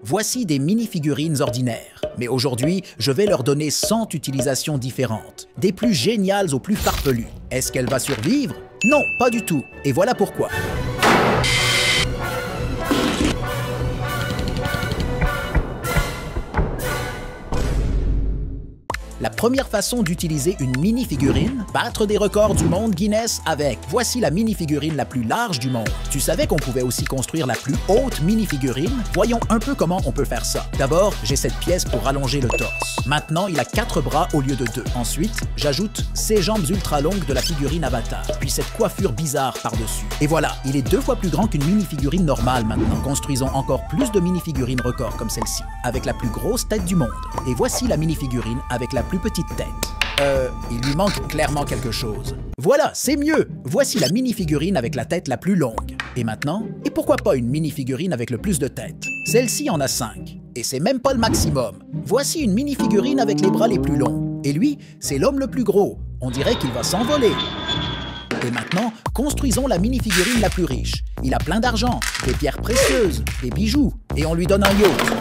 Voici des mini-figurines ordinaires, mais aujourd'hui, je vais leur donner 100 utilisations différentes, des plus géniales aux plus farfelues. Est-ce qu'elle va survivre? Non, pas du tout, et voilà pourquoi. La première façon d'utiliser une mini-figurine, battre des records du monde Guinness avec. Voici la mini-figurine la plus large du monde. Tu savais qu'on pouvait aussi construire la plus haute mini-figurine? Voyons un peu comment on peut faire ça. D'abord, j'ai cette pièce pour allonger le torse. Maintenant, il a 4 bras au lieu de 2. Ensuite, j'ajoute ces jambes ultra longues de la figurine Avatar, puis cette coiffure bizarre par-dessus. Et voilà, il est 2 fois plus grand qu'une mini-figurine normale maintenant. Construisons encore plus de mini-figurines records comme celle-ci, avec la plus grosse tête du monde. Et voici la mini-figurine avec la plus petite tête. Il lui manque clairement quelque chose. Voilà, c'est mieux! Voici la mini-figurine avec la tête la plus longue. Et maintenant, et pourquoi pas une mini-figurine avec le plus de têtes? Celle-ci en a 5. Et c'est même pas le maximum. Voici une mini-figurine avec les bras les plus longs. Et lui, c'est l'homme le plus gros. On dirait qu'il va s'envoler. Et maintenant, construisons la mini-figurine la plus riche. Il a plein d'argent, des pierres précieuses, des bijoux, et on lui donne un yacht.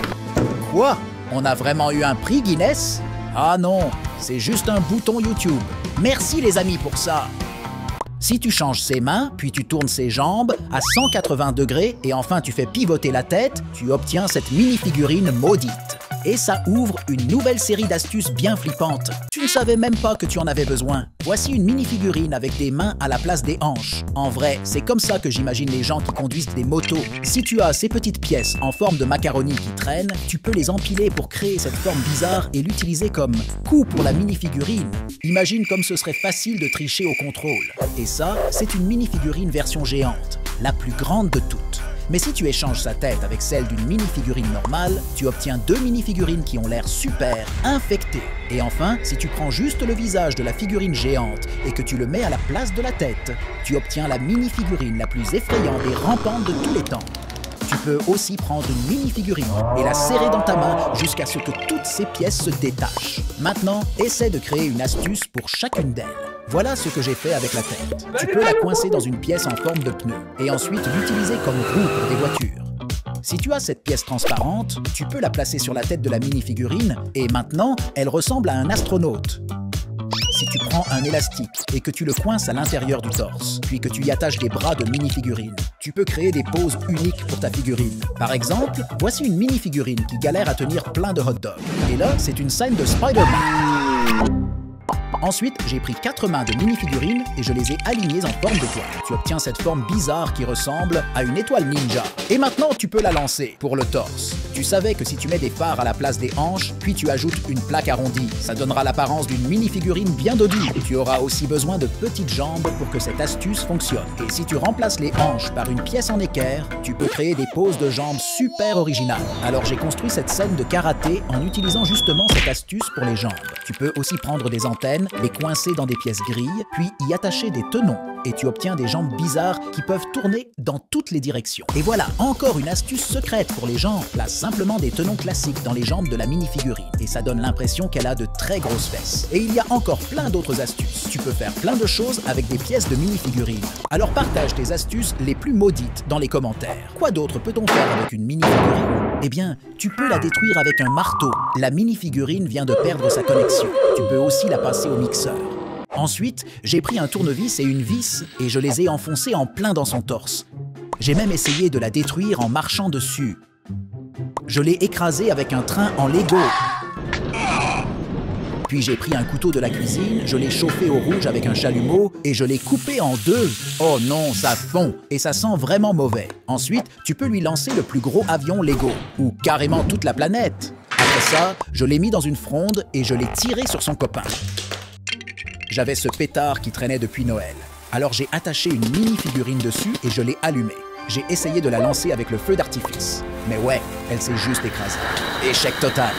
Quoi? On a vraiment eu un prix Guinness? Ah non, c'est juste un bouton YouTube. Merci les amis pour ça. Si tu changes ses mains, puis tu tournes ses jambes à 180 degrés et enfin tu fais pivoter la tête, tu obtiens cette mini-figurine maudite. Et ça ouvre une nouvelle série d'astuces bien flippantes. Tu ne savais même pas que tu en avais besoin. Voici une mini-figurine avec des mains à la place des hanches. En vrai, c'est comme ça que j'imagine les gens qui conduisent des motos. Si tu as ces petites pièces en forme de macaroni qui traînent, tu peux les empiler pour créer cette forme bizarre et l'utiliser comme cou pour la mini-figurine. Imagine comme ce serait facile de tricher au contrôle. Et ça, c'est une mini-figurine version géante, la plus grande de toutes. Mais si tu échanges sa tête avec celle d'une mini-figurine normale, tu obtiens 2 mini-figurines qui ont l'air super infectées. Et enfin, si tu prends juste le visage de la figurine géante et que tu le mets à la place de la tête, tu obtiens la mini-figurine la plus effrayante et rampante de tous les temps. Tu peux aussi prendre une mini-figurine et la serrer dans ta main jusqu'à ce que toutes ces pièces se détachent. Maintenant, essaie de créer une astuce pour chacune d'elles. Voilà ce que j'ai fait avec la tête. Tu peux la coincer dans une pièce en forme de pneu et ensuite l'utiliser comme roue pour des voitures. Si tu as cette pièce transparente, tu peux la placer sur la tête de la mini-figurine et maintenant, elle ressemble à un astronaute. Si tu prends un élastique et que tu le coinces à l'intérieur du torse, puis que tu y attaches des bras de mini-figurine, tu peux créer des poses uniques pour ta figurine. Par exemple, voici une mini-figurine qui galère à tenir plein de hot dogs. Et là, c'est une scène de Spider-Man. Ensuite, j'ai pris 4 mains de mini-figurines et je les ai alignées en forme d'étoile. Tu obtiens cette forme bizarre qui ressemble à une étoile ninja. Et maintenant, tu peux la lancer pour le torse. Tu savais que si tu mets des phares à la place des hanches, puis tu ajoutes une plaque arrondie, ça donnera l'apparence d'une mini-figurine bien dodue. Tu auras aussi besoin de petites jambes pour que cette astuce fonctionne. Et si tu remplaces les hanches par une pièce en équerre, tu peux créer des poses de jambes super originales. Alors j'ai construit cette scène de karaté en utilisant justement cette astuce pour les jambes. Tu peux aussi prendre des antennes, les coincer dans des pièces grilles, puis y attacher des tenons. Et tu obtiens des jambes bizarres qui peuvent tourner dans toutes les directions. Et voilà, encore une astuce secrète pour les jambes. Place simplement des tenons classiques dans les jambes de la mini-figurine. Et ça donne l'impression qu'elle a de très grosses fesses. Et il y a encore plein d'autres astuces. Tu peux faire plein de choses avec des pièces de mini-figurine. Alors partage tes astuces les plus maudites dans les commentaires. Quoi d'autre peut-on faire avec une mini-figurine? Eh bien, tu peux la détruire avec un marteau. La mini-figurine vient de perdre sa connexion. Tu peux aussi la passer au mixeur. Ensuite, j'ai pris un tournevis et une vis et je les ai enfoncés en plein dans son torse. J'ai même essayé de la détruire en marchant dessus. Je l'ai écrasée avec un train en Lego. Puis j'ai pris un couteau de la cuisine, je l'ai chauffé au rouge avec un chalumeau et je l'ai coupé en 2. Oh non, ça fond et ça sent vraiment mauvais. Ensuite, tu peux lui lancer le plus gros avion Lego ou carrément toute la planète. Après ça, je l'ai mis dans une fronde et je l'ai tiré sur son copain. J'avais ce pétard qui traînait depuis Noël. Alors j'ai attaché une mini-figurine dessus et je l'ai allumée. J'ai essayé de la lancer avec le feu d'artifice. Mais ouais, elle s'est juste écrasée. Échec total.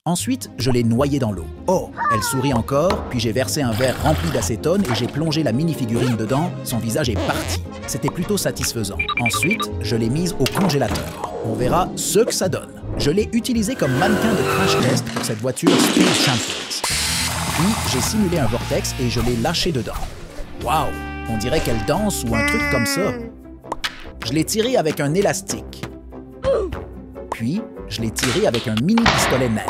Ensuite, je l'ai noyée dans l'eau. Oh, elle sourit encore, puis j'ai versé un verre rempli d'acétone et j'ai plongé la mini-figurine dedans. Son visage est parti. C'était plutôt satisfaisant. Ensuite, je l'ai mise au congélateur. On verra ce que ça donne. Je l'ai utilisée comme mannequin de crash test pour cette voiture Speed Champions. Puis, j'ai simulé un vortex et je l'ai lâché dedans. Waouh! On dirait qu'elle danse ou un truc comme ça. Je l'ai tirée avec un élastique. puis, je l'ai tiré avec un mini pistolet nerf.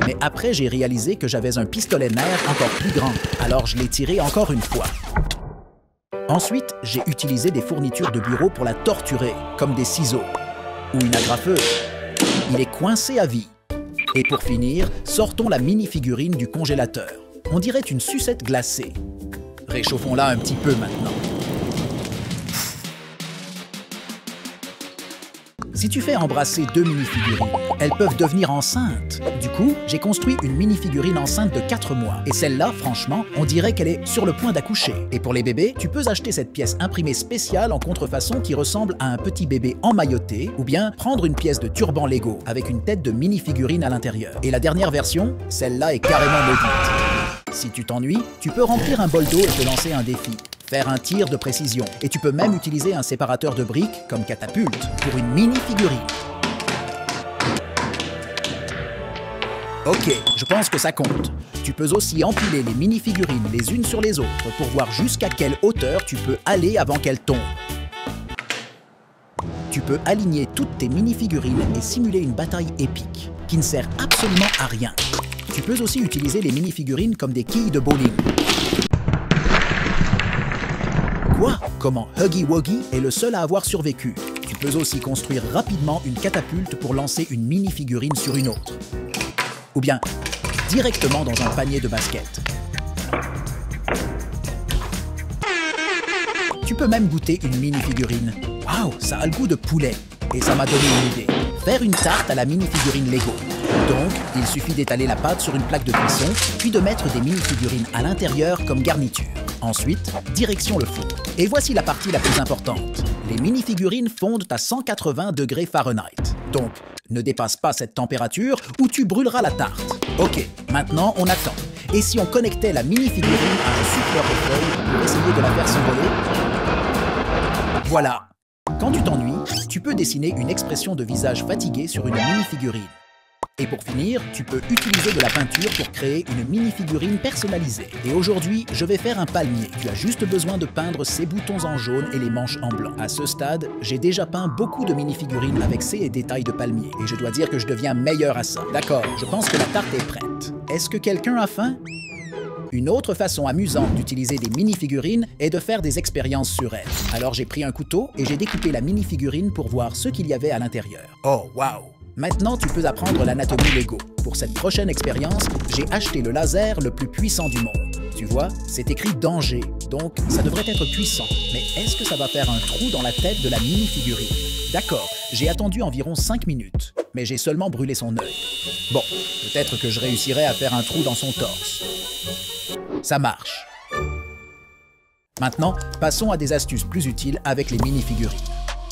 Mais après, j'ai réalisé que j'avais un pistolet nerf encore plus grand, alors je l'ai tiré encore une fois. Ensuite, j'ai utilisé des fournitures de bureau pour la torturer, comme des ciseaux ou une agrafeuse. Il est coincé à vie. Et pour finir, sortons la mini-figurine du congélateur. On dirait une sucette glacée. Réchauffons-la un petit peu maintenant. Si tu fais embrasser 2 mini-figurines, elles peuvent devenir enceintes. Du coup, j'ai construit une mini-figurine enceinte de 4 mois. Et celle-là, franchement, on dirait qu'elle est sur le point d'accoucher. Et pour les bébés, tu peux acheter cette pièce imprimée spéciale en contrefaçon qui ressemble à un petit bébé emmailloté, ou bien prendre une pièce de turban Lego avec une tête de mini-figurine à l'intérieur. Et la dernière version, celle-là est carrément maudite. Si tu t'ennuies, tu peux remplir un bol d'eau et te lancer un défi. Faire un tir de précision. Et tu peux même utiliser un séparateur de briques, comme catapulte, pour une mini-figurine. Ok, je pense que ça compte. Tu peux aussi empiler les mini-figurines les unes sur les autres pour voir jusqu'à quelle hauteur tu peux aller avant qu'elles tombent. Tu peux aligner toutes tes mini-figurines et simuler une bataille épique, qui ne sert absolument à rien. Tu peux aussi utiliser les mini-figurines comme des quilles de bowling. Quoi? Comment Huggy Wuggy est le seul à avoir survécu? Tu peux aussi construire rapidement une catapulte pour lancer une mini-figurine sur une autre. Ou bien, directement dans un panier de basket. Tu peux même goûter une mini-figurine. Waouh, ça a le goût de poulet. Et ça m'a donné une idée. Faire une tarte à la mini-figurine Lego. Donc, il suffit d'étaler la pâte sur une plaque de cuisson, puis de mettre des mini-figurines à l'intérieur comme garniture. Ensuite, direction le four. Et voici la partie la plus importante. Les mini-figurines fondent à 180 degrés Fahrenheit. Donc, ne dépasse pas cette température ou tu brûleras la tarte. Ok, maintenant on attend. Et si on connectait la mini-figurine à un souffleur de feuilles pour essayer de la faire s'envoler? Voilà. Quand tu t'ennuies, tu peux dessiner une expression de visage fatigué sur une mini-figurine. Et pour finir, tu peux utiliser de la peinture pour créer une mini-figurine personnalisée. Et aujourd'hui, je vais faire un palmier. Tu as juste besoin de peindre ces boutons en jaune et les manches en blanc. À ce stade, j'ai déjà peint beaucoup de mini-figurines avec ces détails de palmier. Et je dois dire que je deviens meilleur à ça. D'accord, je pense que la tarte est prête. Est-ce que quelqu'un a faim? Une autre façon amusante d'utiliser des mini-figurines est de faire des expériences sur elles. Alors j'ai pris un couteau et j'ai découpé la mini-figurine pour voir ce qu'il y avait à l'intérieur. Oh, wow! Maintenant, tu peux apprendre l'anatomie Lego. Pour cette prochaine expérience, j'ai acheté le laser le plus puissant du monde. Tu vois, c'est écrit « danger », donc ça devrait être puissant. Mais est-ce que ça va faire un trou dans la tête de la mini-figurine? D'accord, j'ai attendu environ 5 minutes, mais j'ai seulement brûlé son œil. Bon, peut-être que je réussirai à faire un trou dans son torse. Ça marche. Maintenant, passons à des astuces plus utiles avec les mini-figurines.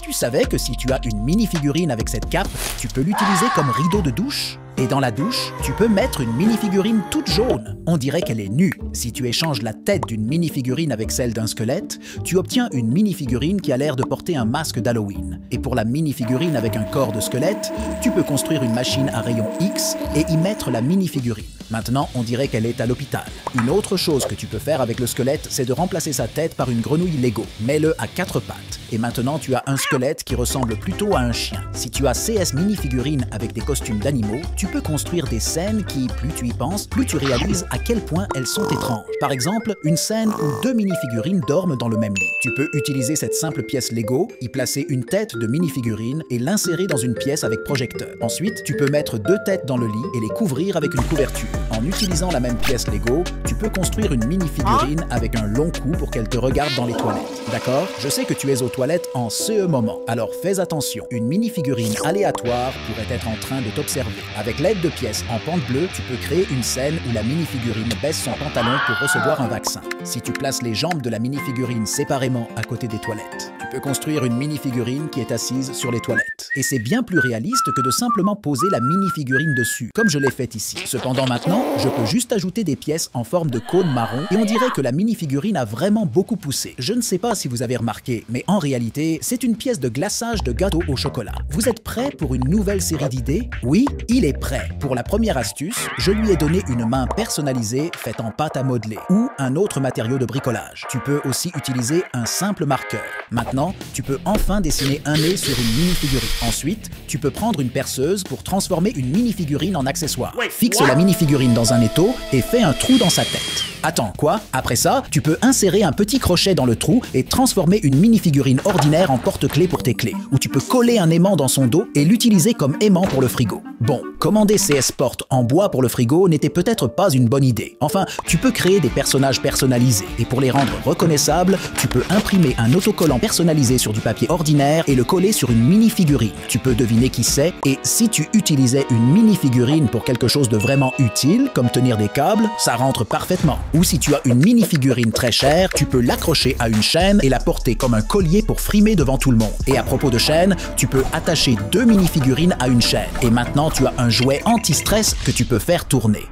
Tu savais que si tu as une mini-figurine avec cette cape, tu peux l'utiliser comme rideau de douche? Et dans la douche, tu peux mettre une mini-figurine toute jaune. On dirait qu'elle est nue. Si tu échanges la tête d'une mini-figurine avec celle d'un squelette, tu obtiens une mini-figurine qui a l'air de porter un masque d'Halloween. Et pour la mini-figurine avec un corps de squelette, tu peux construire une machine à rayon X et y mettre la mini-figurine. Maintenant, on dirait qu'elle est à l'hôpital. Une autre chose que tu peux faire avec le squelette, c'est de remplacer sa tête par une grenouille Lego. Mets-le à 4 pattes. Et maintenant, tu as un squelette qui ressemble plutôt à un chien. Si tu as CS mini-figurines avec des costumes d'animaux, tu peux construire des scènes qui, plus tu y penses, plus tu réalises à quel point elles sont étranges. Par exemple, une scène où 2 mini-figurines dorment dans le même lit. Tu peux utiliser cette simple pièce Lego, y placer une tête de mini-figurine et l'insérer dans une pièce avec projecteur. Ensuite, tu peux mettre 2 têtes dans le lit et les couvrir avec une couverture. En utilisant la même pièce Lego, tu peux construire une mini-figurine avec un long cou pour qu'elle te regarde dans les toilettes. D'accord? Je sais que tu es aux toilettes en ce moment, alors fais attention. Une mini-figurine aléatoire pourrait être en train de t'observer. Avec l'aide de pièces en pente bleue, tu peux créer une scène où la mini-figurine baisse son pantalon pour recevoir un vaccin. Si tu places les jambes de la mini-figurine séparément à côté des toilettes, tu peux construire une mini-figurine qui est assise sur les toilettes. Et c'est bien plus réaliste que de simplement poser la mini-figurine dessus, comme je l'ai fait ici. Cependant maintenant, je peux juste ajouter des pièces en forme forme de cône marron et on dirait que la mini-figurine a vraiment beaucoup poussé. Je ne sais pas si vous avez remarqué, mais en réalité, c'est une pièce de glaçage de gâteau au chocolat. Vous êtes prêts pour une nouvelle série d'idées? Oui, il est prêt. Pour la première astuce, je lui ai donné une main personnalisée faite en pâte à modeler ou un autre matériau de bricolage. Tu peux aussi utiliser un simple marqueur. Maintenant, tu peux enfin dessiner un nez sur une mini-figurine. Ensuite, tu peux prendre une perceuse pour transformer une mini-figurine en accessoire. Fixe la mini-figurine dans un étau et fais un trou dans sa tête. Attends, quoi? Après ça, tu peux insérer un petit crochet dans le trou et transformer une mini-figurine ordinaire en porte-clés pour tes clés. Ou tu peux coller un aimant dans son dos et l'utiliser comme aimant pour le frigo. Bon, commander CS Porte en bois pour le frigo n'était peut-être pas une bonne idée. Enfin, tu peux créer des personnages personnalisés et pour les rendre reconnaissables, tu peux imprimer un autocollant personnalisé sur du papier ordinaire et le coller sur une mini-figurine. Tu peux deviner qui c'est et si tu utilisais une mini-figurine pour quelque chose de vraiment utile, comme tenir des câbles, ça rentre parfaitement. Ou si tu as une mini-figurine très chère, tu peux l'accrocher à une chaîne et la porter comme un collier pour frimer devant tout le monde. Et à propos de chaîne, tu peux attacher 2 mini-figurines à une chaîne. Et maintenant, tu as un jouet anti-stress que tu peux faire tourner.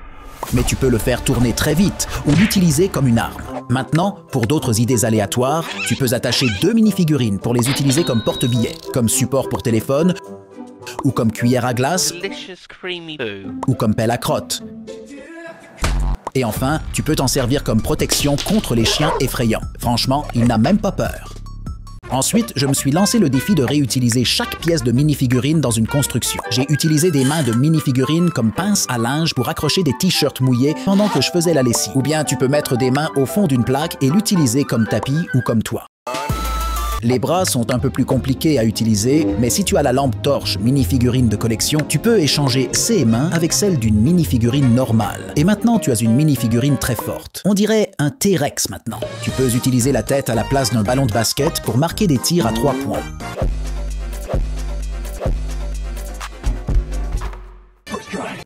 Mais tu peux le faire tourner très vite ou l'utiliser comme une arme. Maintenant, pour d'autres idées aléatoires, tu peux attacher 2 mini-figurines pour les utiliser comme porte-billets, comme support pour téléphone, ou comme cuillère à glace, ou comme pelle à crotte. Et enfin, tu peux t'en servir comme protection contre les chiens effrayants. Franchement, il n'a même pas peur. Ensuite, je me suis lancé le défi de réutiliser chaque pièce de mini-figurine dans une construction. J'ai utilisé des mains de mini-figurines comme pince à linge pour accrocher des t-shirts mouillés pendant que je faisais la lessive. Ou bien tu peux mettre des mains au fond d'une plaque et l'utiliser comme tapis ou comme toit. Les bras sont un peu plus compliqués à utiliser, mais si tu as la lampe torche mini-figurine de collection, tu peux échanger ces mains avec celle d'une mini-figurine normale. Et maintenant, tu as une mini-figurine très forte. On dirait un T-Rex maintenant. Tu peux utiliser la tête à la place d'un ballon de basket pour marquer des tirs à 3 points.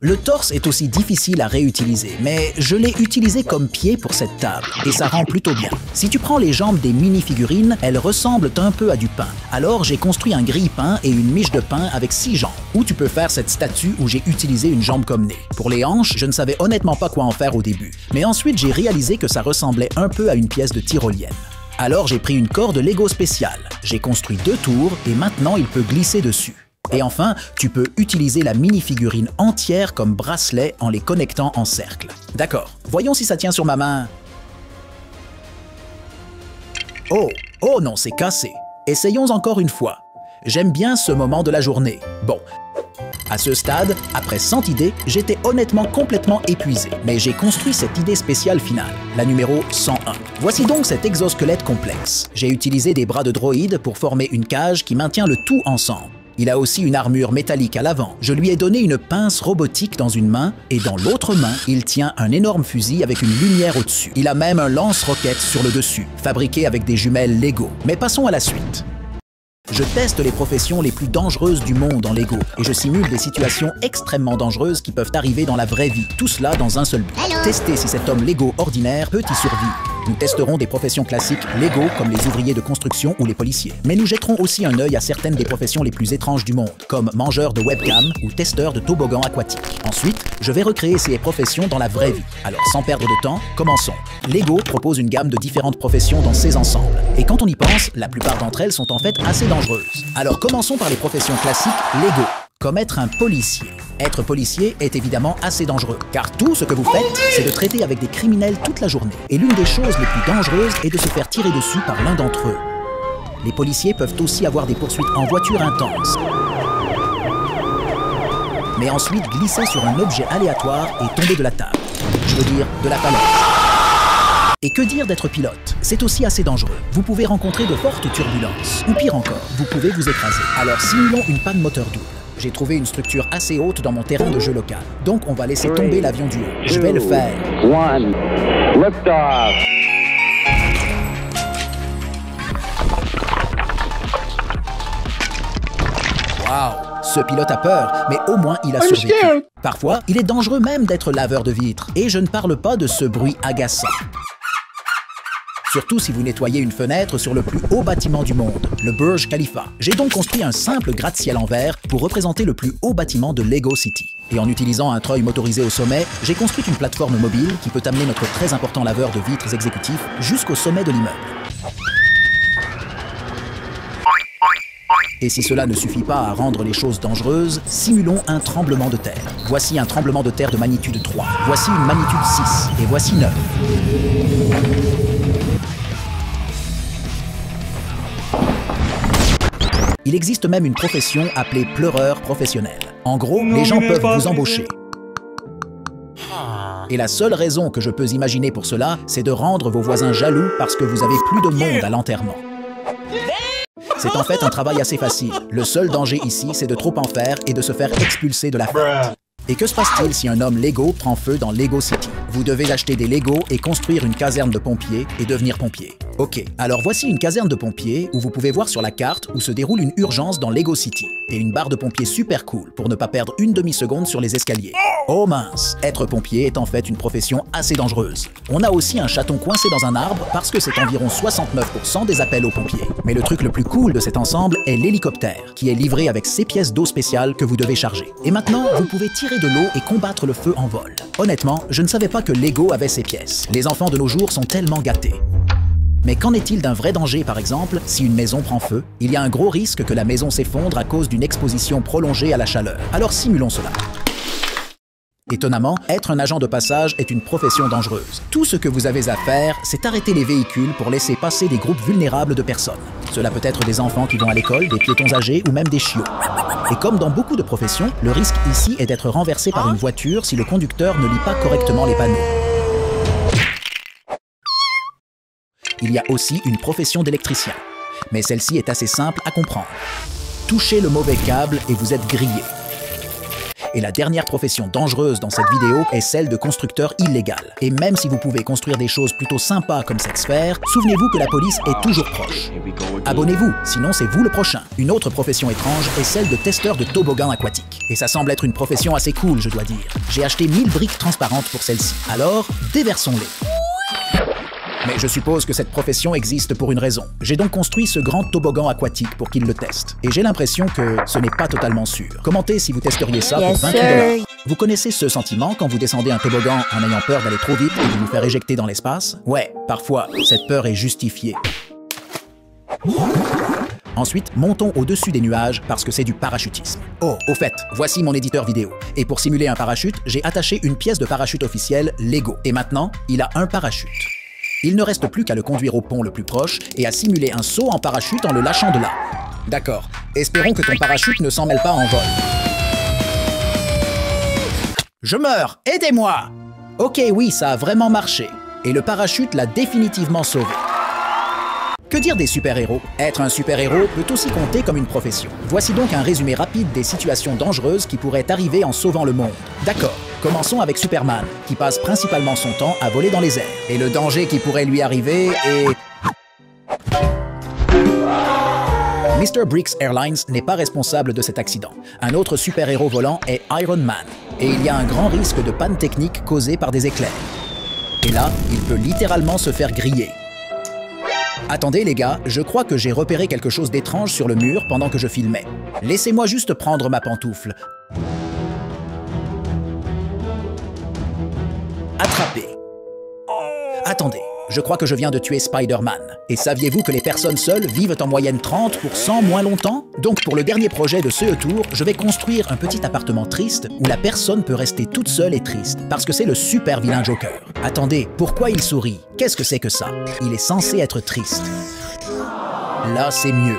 Le torse est aussi difficile à réutiliser, mais je l'ai utilisé comme pied pour cette table, et ça rend plutôt bien. Si tu prends les jambes des mini-figurines, elles ressemblent un peu à du pain. Alors j'ai construit un grille-pain et une miche de pain avec 6 jambes. Ou tu peux faire cette statue où j'ai utilisé une jambe comme nez. Pour les hanches, je ne savais honnêtement pas quoi en faire au début. Mais ensuite, j'ai réalisé que ça ressemblait un peu à une pièce de tyrolienne. Alors j'ai pris une corde Lego spéciale. J'ai construit 2 tours et maintenant il peut glisser dessus. Et enfin, tu peux utiliser la mini-figurine entière comme bracelet en les connectant en cercle. D'accord, voyons si ça tient sur ma main. Oh non, c'est cassé. Essayons encore une fois. J'aime bien ce moment de la journée. Bon, à ce stade, après 100 idées, j'étais honnêtement complètement épuisé. Mais j'ai construit cette idée spéciale finale, la numéro 101. Voici donc cet exosquelette complexe. J'ai utilisé des bras de droïde pour former une cage qui maintient le tout ensemble. Il a aussi une armure métallique à l'avant. Je lui ai donné une pince robotique dans une main et dans l'autre main, il tient un énorme fusil avec une lumière au-dessus. Il a même un lance-roquettes sur le dessus, fabriqué avec des jumelles Lego. Mais passons à la suite. Je teste les professions les plus dangereuses du monde en Lego et je simule des situations extrêmement dangereuses qui peuvent arriver dans la vraie vie. Tout cela dans un seul but. Tester si cet homme Lego ordinaire peut y survivre. Nous testerons des professions classiques Lego comme les ouvriers de construction ou les policiers. Mais nous jetterons aussi un œil à certaines des professions les plus étranges du monde, comme mangeur de webcam ou testeur de toboggan aquatique. Ensuite, je vais recréer ces professions dans la vraie vie. Alors, sans perdre de temps, commençons. Lego propose une gamme de différentes professions dans ses ensembles. Et quand on y pense, la plupart d'entre elles sont en fait assez dangereuses. Alors, commençons par les professions classiques Lego. Comme être un policier. Être policier est évidemment assez dangereux, car tout ce que vous faites, c'est de traiter avec des criminels toute la journée. Et l'une des choses les plus dangereuses est de se faire tirer dessus par l'un d'entre eux. Les policiers peuvent aussi avoir des poursuites en voiture intenses. Mais ensuite glisser sur un objet aléatoire et tomber de la table. Je veux dire, de la falaise. Et que dire d'être pilote? C'est aussi assez dangereux. Vous pouvez rencontrer de fortes turbulences. Ou pire encore, vous pouvez vous écraser. Alors simulons une panne moteur double. J'ai trouvé une structure assez haute dans mon terrain de jeu local. Donc, on va laisser tomber l'avion du haut. Je vais le faire. Lift off. Wow! Ce pilote a peur, mais au moins il a survécu. Parfois, il est dangereux même d'être laveur de vitres. Et je ne parle pas de ce bruit agaçant. surtout si vous nettoyez une fenêtre sur le plus haut bâtiment du monde, le Burj Khalifa. J'ai donc construit un simple gratte-ciel en verre pour représenter le plus haut bâtiment de Lego City. Et en utilisant un treuil motorisé au sommet, j'ai construit une plateforme mobile qui peut amener notre très important laveur de vitres exécutif jusqu'au sommet de l'immeuble. Et si cela ne suffit pas à rendre les choses dangereuses, simulons un tremblement de terre. Voici un tremblement de terre de magnitude 3. Voici une magnitude 6. Et voici 9. Il existe même une profession appelée pleureur professionnel. En gros, les gens peuvent vous embaucher. Et la seule raison que je peux imaginer pour cela, c'est de rendre vos voisins jaloux parce que vous avez plus de monde à l'enterrement. C'est en fait un travail assez facile. Le seul danger ici, c'est de trop en faire et de se faire expulser de la fête. Et que se passe-t-il si un homme Lego prend feu dans Lego City? Vous devez acheter des Lego et construire une caserne de pompiers et devenir pompier. Ok, alors voici une caserne de pompiers où vous pouvez voir sur la carte où se déroule une urgence dans Lego City. Et une barre de pompiers super cool pour ne pas perdre une demi-seconde sur les escaliers. Oh mince! Être pompier est en fait une profession assez dangereuse. On a aussi un chaton coincé dans un arbre parce que c'est environ 69% des appels aux pompiers. Mais le truc le plus cool de cet ensemble est l'hélicoptère, qui est livré avec 6 pièces d'eau spéciales que vous devez charger. Et maintenant, vous pouvez tirer de l'eau et combattre le feu en vol. Honnêtement, je ne savais pas que Lego avait ces pièces. Les enfants de nos jours sont tellement gâtés. Mais qu'en est-il d'un vrai danger, par exemple, si une maison prend feu? Il y a un gros risque que la maison s'effondre à cause d'une exposition prolongée à la chaleur. Alors simulons cela. Étonnamment, être un agent de passage est une profession dangereuse. Tout ce que vous avez à faire, c'est arrêter les véhicules pour laisser passer des groupes vulnérables de personnes. Cela peut être des enfants qui vont à l'école, des piétons âgés ou même des chiots. Et comme dans beaucoup de professions, le risque ici est d'être renversé par une voiture si le conducteur ne lit pas correctement les panneaux. Il y a aussi une profession d'électricien. Mais celle-ci est assez simple à comprendre. Touchez le mauvais câble et vous êtes grillé. Et la dernière profession dangereuse dans cette vidéo est celle de constructeur illégal. Et même si vous pouvez construire des choses plutôt sympas comme cette sphère, souvenez-vous que la police est toujours proche. Abonnez-vous, sinon c'est vous le prochain. Une autre profession étrange est celle de testeur de toboggan aquatique. Et ça semble être une profession assez cool, je dois dire. J'ai acheté 1000 briques transparentes pour celle-ci. Alors, déversons-les. Mais je suppose que cette profession existe pour une raison. J'ai donc construit ce grand toboggan aquatique pour qu'il le teste. Et j'ai l'impression que ce n'est pas totalement sûr. Commentez si vous testeriez ça pour 28 $. Vous connaissez ce sentiment quand vous descendez un toboggan en ayant peur d'aller trop vite et de vous faire éjecter dans l'espace? Ouais, parfois, cette peur est justifiée. Ensuite, montons au-dessus des nuages parce que c'est du parachutisme. Oh, au fait, voici mon éditeur vidéo. Et pour simuler un parachute, j'ai attaché une pièce de parachute officielle Lego. Et maintenant, il a un parachute. Il ne reste plus qu'à le conduire au pont le plus proche et à simuler un saut en parachute en le lâchant de là. D'accord. Espérons que ton parachute ne s'en mêle pas en vol. Je meurs! Aidez-moi! Ok, oui, ça a vraiment marché. Et le parachute l'a définitivement sauvé. Que dire des super-héros? Être un super-héros peut aussi compter comme une profession. Voici donc un résumé rapide des situations dangereuses qui pourraient arriver en sauvant le monde. D'accord, commençons avec Superman, qui passe principalement son temps à voler dans les airs. Et le danger qui pourrait lui arriver est... Mr. Briggs Airlines n'est pas responsable de cet accident. Un autre super-héros volant est Iron Man. Et il y a un grand risque de panne technique causée par des éclairs. Et là, il peut littéralement se faire griller. Attendez les gars, je crois que j'ai repéré quelque chose d'étrange sur le mur pendant que je filmais. Laissez-moi juste prendre ma pantoufle. Attrapé. Attendez, je crois que je viens de tuer Spider-Man. Et saviez-vous que les personnes seules vivent en moyenne 30% moins longtemps? Donc pour le dernier projet de ce tour, je vais construire un petit appartement triste où la personne peut rester toute seule et triste, parce que c'est le super vilain Joker. Attendez, pourquoi il sourit? Qu'est-ce que c'est que ça? Il est censé être triste. Là, c'est mieux.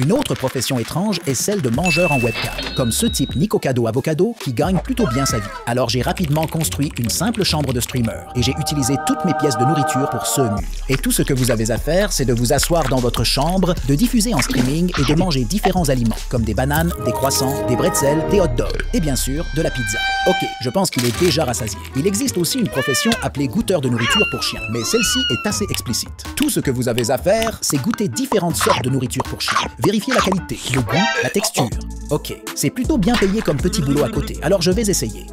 Une autre profession étrange est celle de mangeur en webcam, comme ce type Nicocado Avocado qui gagne plutôt bien sa vie. Alors j'ai rapidement construit une simple chambre de streamer et j'ai utilisé toutes mes pièces de nourriture pour ce mur. Et tout ce que vous avez à faire, c'est de vous asseoir dans votre chambre, de diffuser en streaming et de manger différents aliments, comme des bananes, des croissants, des bretzels, des hot dogs et bien sûr de la pizza. Ok, je pense qu'il est déjà rassasié. Il existe aussi une profession appelée goûteur de nourriture pour chiens, mais celle-ci est assez explicite. Tout ce que vous avez à faire, c'est goûter différentes sortes de nourriture pour chiens. Vérifiez la qualité, le goût, la texture. Ok, c'est plutôt bien payé comme petit boulot à côté, alors je vais essayer.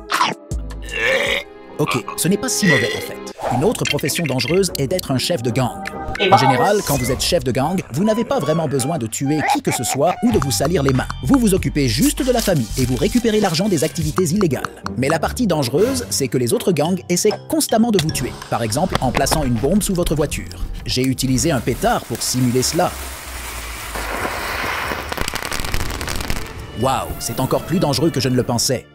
Ok, ce n'est pas si mauvais en fait. Une autre profession dangereuse est d'être un chef de gang. En général, quand vous êtes chef de gang, vous n'avez pas vraiment besoin de tuer qui que ce soit ou de vous salir les mains. Vous vous occupez juste de la famille et vous récupérez l'argent des activités illégales. Mais la partie dangereuse, c'est que les autres gangs essaient constamment de vous tuer. Par exemple, en plaçant une bombe sous votre voiture. J'ai utilisé un pétard pour simuler cela. Waouh, c'est encore plus dangereux que je ne le pensais.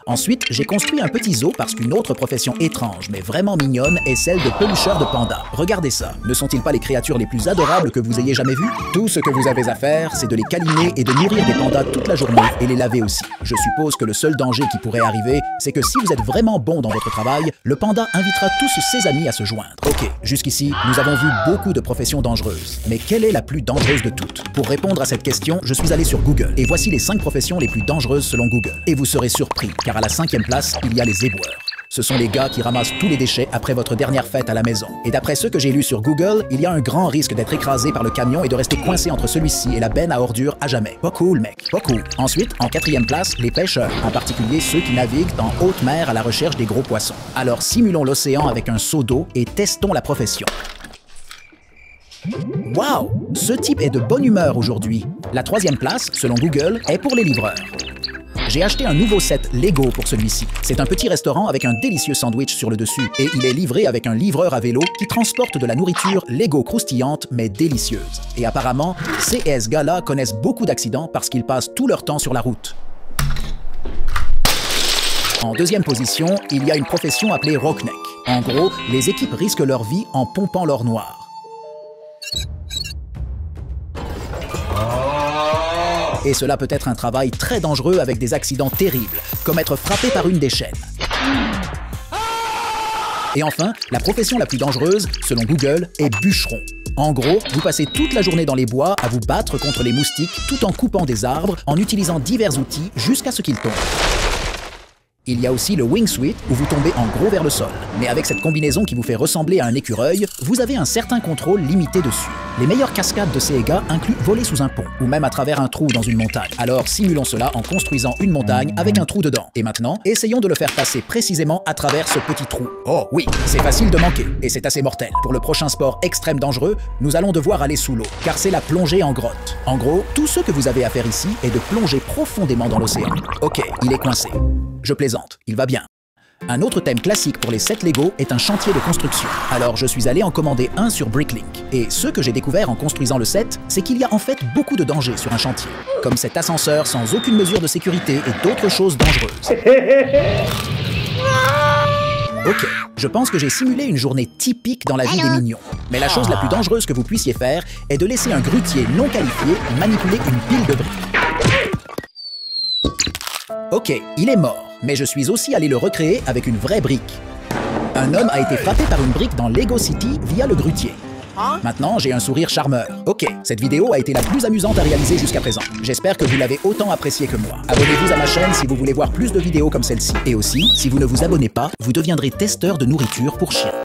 Ensuite, j'ai construit un petit zoo parce qu'une autre profession étrange mais vraiment mignonne est celle de pelucheur de pandas. Regardez ça, ne sont-ils pas les créatures les plus adorables que vous ayez jamais vues? Tout ce que vous avez à faire, c'est de les câliner et de nourrir des pandas toute la journée et les laver aussi. Je suppose que le seul danger qui pourrait arriver, c'est que si vous êtes vraiment bon dans votre travail, le panda invitera tous ses amis à se joindre. Ok, jusqu'ici, nous avons vu beaucoup de professions dangereuses. Mais quelle est la plus dangereuse de toutes? Pour répondre à cette question, je suis allé sur Google et voici les 5 professions les plus dangereuses selon Google. Et vous serez surpris, car à la 5e place, il y a les éboueurs. Ce sont les gars qui ramassent tous les déchets après votre dernière fête à la maison. Et d'après ce que j'ai lu sur Google, il y a un grand risque d'être écrasé par le camion et de rester coincé entre celui-ci et la benne à ordures à jamais. Pas cool, mec. Pas cool. Ensuite, en 4e place, les pêcheurs, en particulier ceux qui naviguent en haute mer à la recherche des gros poissons. Alors simulons l'océan avec un seau d'eau et testons la profession. Wow! Ce type est de bonne humeur aujourd'hui. La 3e place, selon Google, est pour les livreurs. J'ai acheté un nouveau set Lego pour celui-ci. C'est un petit restaurant avec un délicieux sandwich sur le dessus et il est livré avec un livreur à vélo qui transporte de la nourriture Lego croustillante mais délicieuse. Et apparemment, ces gars-là connaissent beaucoup d'accidents parce qu'ils passent tout leur temps sur la route. En 2e position, il y a une profession appelée Rockneck. En gros, les équipes risquent leur vie en pompant l'or noir. Et cela peut être un travail très dangereux avec des accidents terribles, comme être frappé par une des chaînes. Et enfin, la profession la plus dangereuse, selon Google, est bûcheron. En gros, vous passez toute la journée dans les bois à vous battre contre les moustiques tout en coupant des arbres, en utilisant divers outils jusqu'à ce qu'ils tombent. Il y a aussi le wingsuit où vous tombez en gros vers le sol. Mais avec cette combinaison qui vous fait ressembler à un écureuil, vous avez un certain contrôle limité dessus. Les meilleures cascades de ces gars incluent voler sous un pont ou même à travers un trou dans une montagne. Alors simulons cela en construisant une montagne avec un trou dedans. Et maintenant, essayons de le faire passer précisément à travers ce petit trou. Oh oui, c'est facile de manquer et c'est assez mortel. Pour le prochain sport extrême dangereux, nous allons devoir aller sous l'eau, car c'est la plongée en grotte. En gros, tout ce que vous avez à faire ici est de plonger profondément dans l'océan. Ok, il est coincé. Je plaisante, il va bien. Un autre thème classique pour les sets Lego est un chantier de construction. Alors je suis allé en commander un sur Bricklink. Et ce que j'ai découvert en construisant le set, c'est qu'il y a en fait beaucoup de dangers sur un chantier. Comme cet ascenseur sans aucune mesure de sécurité et d'autres choses dangereuses. Ok, je pense que j'ai simulé une journée typique dans la vie des mignons. Mais la chose la plus dangereuse que vous puissiez faire est de laisser un grutier non qualifié manipuler une pile de briques. Ok, il est mort, mais je suis aussi allé le recréer avec une vraie brique. Un homme a été frappé par une brique dans Lego City via le grutier. Maintenant, j'ai un sourire charmeur. Ok, cette vidéo a été la plus amusante à réaliser jusqu'à présent. J'espère que vous l'avez autant appréciée que moi. Abonnez-vous à ma chaîne si vous voulez voir plus de vidéos comme celle-ci. Et aussi, si vous ne vous abonnez pas, vous deviendrez testeur de nourriture pour chiens.